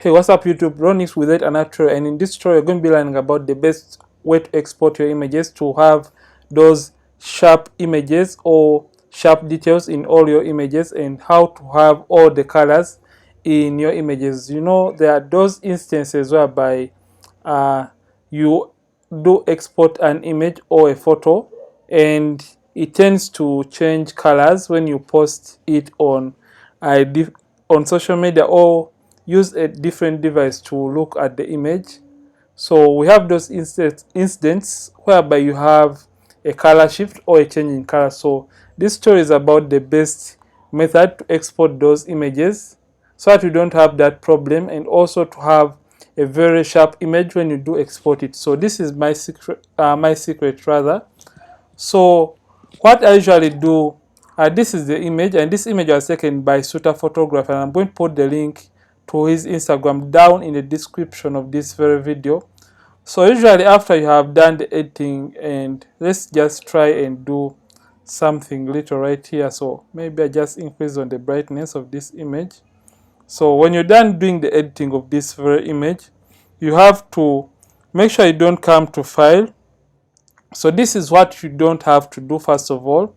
Hey, what's up YouTube? Ronix with another tutorial, and in this tutorial we're going to be learning about the best way to export your images to have those sharp images or sharp details in all your images, and how to have all the colors in your images. You know, there are those instances whereby you do export an image or a photo and it tends to change colors when you post it on social media or use a different device to look at the image. So we have those incidents whereby you have a color shift or a change in color. So this story is about the best method to export those images so that you don't have that problem, and also to have a very sharp image when you do export it. So this is my secret rather. So what I usually do, this is the image, and this image was taken by Suter Photography, and I'm going to put the link to his Instagram down in the description of this very video. So usually after you have done the editing, and let's just try and do something little right here. So maybe I just increase on the brightness of this image. So when you're done doing the editing of this very image, you have to make sure you don't come to file. So this is what you don't have to do. First of all,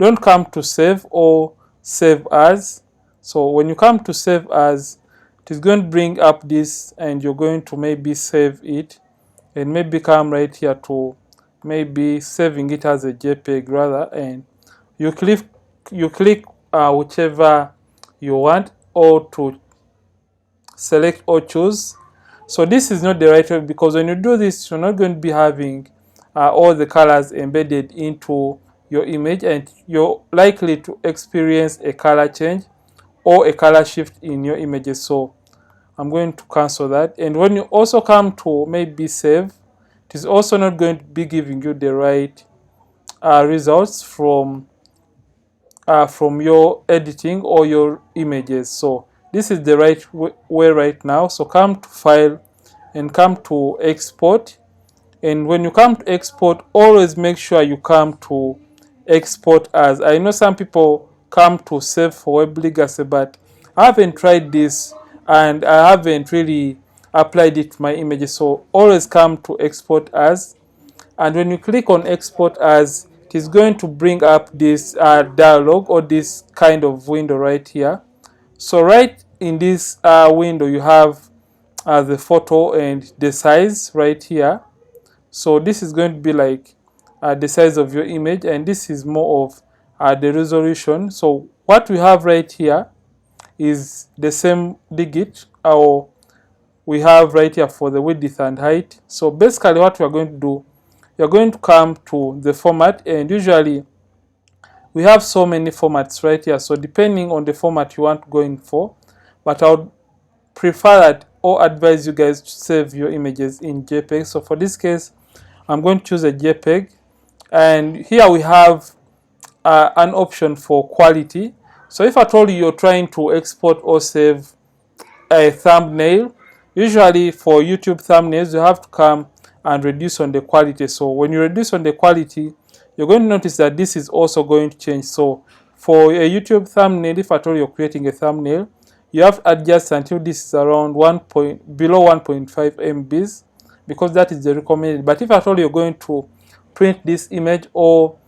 don't come to save or save as. So when you come to save as, it is going to bring up this, and you're going to maybe save it, and maybe come right here to maybe saving it as a JPEG rather, and you click whichever you want, or to select or choose. So this is not the right way, because when you do this, you're not going to be having all the colors embedded into your image, and you're likely to experience a color change or a color shift in your images. So I'm going to cancel that. And when you also come to maybe save, it is also not going to be giving you the right results from your editing or your images. So this is the right way right now. So come to file and come to export. And when you come to export, always make sure you come to export as. I know some people come to save for web legacy, but I haven't tried this and I haven't really applied it to my images. So always come to export as. And when you click on export as, it is going to bring up this dialog or this kind of window right here. So right in this window, you have the photo and the size right here. So this is going to be like the size of your image, and this is more of the resolution. So what we have right here is the same digit, or we have right here for the width and height. So basically what we are going to do, you're going to come to the format, and usually we have so many formats right here. So depending on the format you want to go in for, but I would prefer that or advise you guys to save your images in JPEG. So for this case, I'm going to choose a JPEG, and here we have an option for quality. So if I told you you're trying to export or save a thumbnail, usually for YouTube thumbnails you have to come and reduce on the quality. So when you reduce on the quality, you're going to notice that this is also going to change. So for a YouTube thumbnail, if at all you're creating a thumbnail, you have to adjust until this is around below 1.5 MBs, because that is the recommended. But if at all you're going to print this image or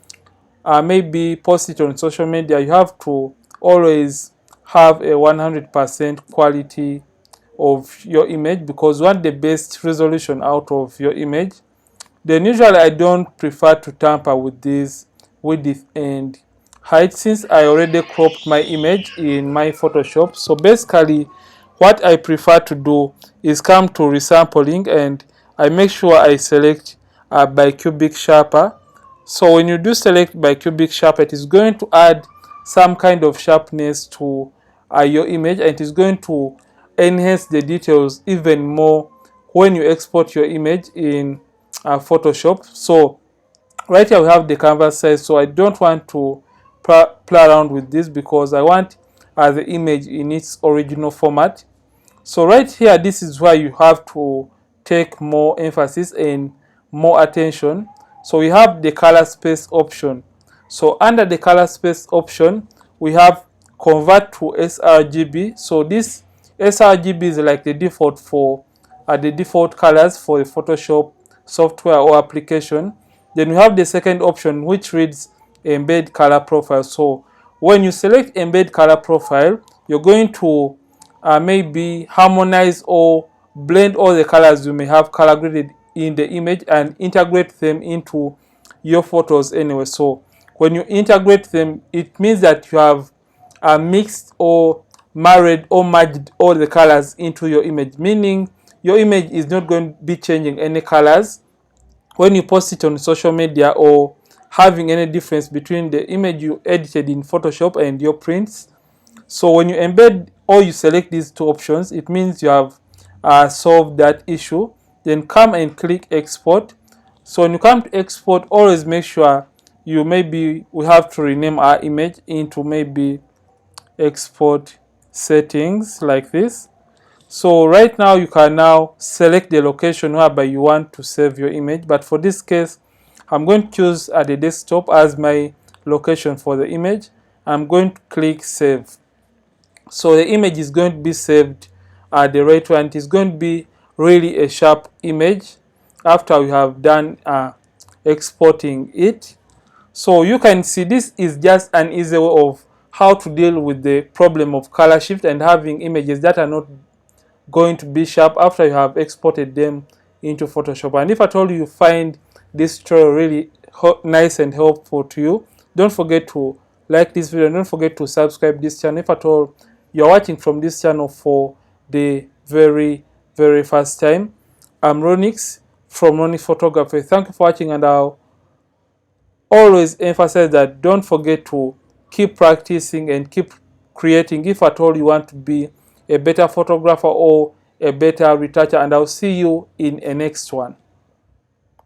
maybe post it on social media, you have to always have a 100% quality of your image, because you want the best resolution out of your image. Then usually I don't prefer to tamper with this width and height, since I already cropped my image in my Photoshop. So basically what I prefer to do is come to resampling, and I make sure I select by cubic sharper. So when you do select by cubic sharper, it is going to add some kind of sharpness to your image, and it is going to enhance the details even more when you export your image in Photoshop. So right here we have the canvas size. So I don't want to play around with this, because I want the image in its original format. So right here, this is where you have to take more emphasis and more attention. So we have the color space option. So under the color space option, we have convert to sRGB. So this sRGB is like the default for the default colors for the Photoshop software or application. Then we have the second option, which reads embed color profile. So when you select embed color profile, you're going to maybe harmonize or blend all the colors you may have color graded in the image and integrate them into your photos anyway. So when you integrate them, it means that you have mixed or married or merged all the colors into your image, meaning your image is not going to be changing any colors when you post it on social media or having any difference between the image you edited in Photoshop and your prints. So when you embed or you select these two options, it means you have solved that issue. Then come and click export. So when you come to export, always make sure we have to rename our image into maybe export settings like this. So right now you can now select the location whereby you want to save your image, but for this case I'm going to choose the desktop as my location for the image. I'm going to click save. So the image is going to be saved at the right way, and it's going to be really a sharp image after we have done exporting it. So you can see this is just an easy way of how to deal with the problem of color shift and having images that are not going to be sharp after you have exported them into Photoshop. And if at all you find this tutorial really nice and helpful to you, don't forget to like this video and don't forget to subscribe this channel if at all you're watching from this channel for the very first time. I'm Ronnix from RonnixPhotography. Thank you for watching, and I'll always emphasize that don't forget to keep practicing and keep creating if at all you want to be a better photographer or a better retoucher, and I'll see you in a next one.